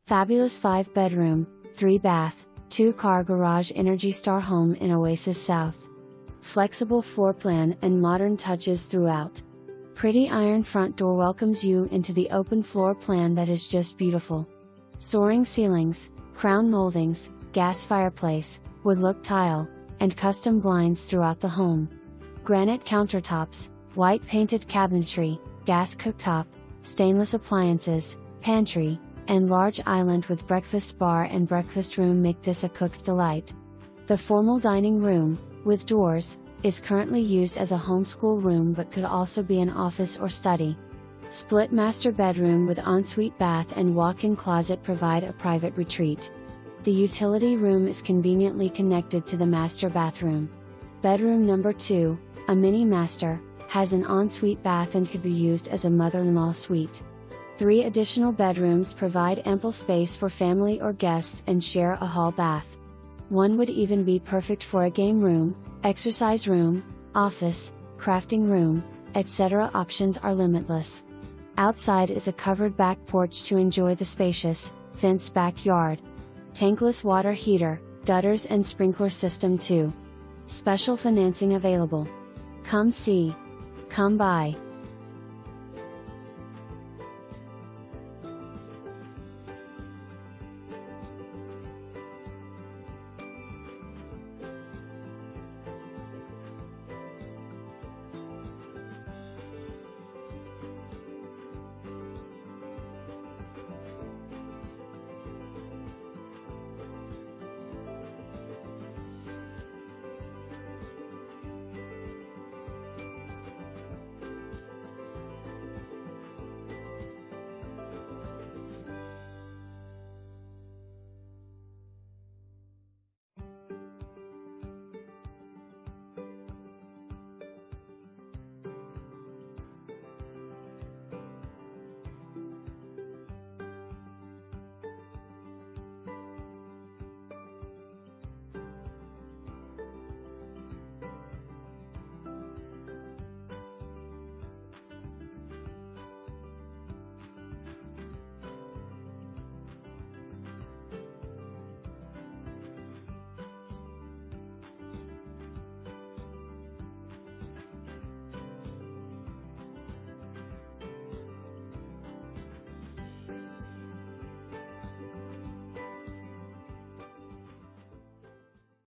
Fabulous 5-bedroom, 3-bath, 2-car garage Energy Star home in Oasis South. Flexible floor plan and modern touches throughout. Pretty iron front door welcomes you into the open floor plan that is just beautiful. Soaring ceilings, crown moldings, gas fireplace, wood-look tile, and custom blinds throughout the home. Granite countertops, white painted cabinetry, gas cooktop, stainless appliances, pantry, and large island with breakfast bar and breakfast room make this a cook's delight. The formal dining room, with doors, is currently used as a homeschool room but could also be an office or study. Split master bedroom with ensuite bath and walk-in closet provide a private retreat. The utility room is conveniently connected to the master bathroom. Bedroom number 2, a mini master, has an ensuite bath and could be used as a mother-in-law suite. 3 additional bedrooms provide ample space for family or guests and share a hall bath. One would even be perfect for a game room, exercise room, office, crafting room, etc. Options are limitless. Outside is a covered back porch to enjoy the spacious, fenced backyard. Tankless water heater, gutters and sprinkler system too. Special financing available. Come see. Come by.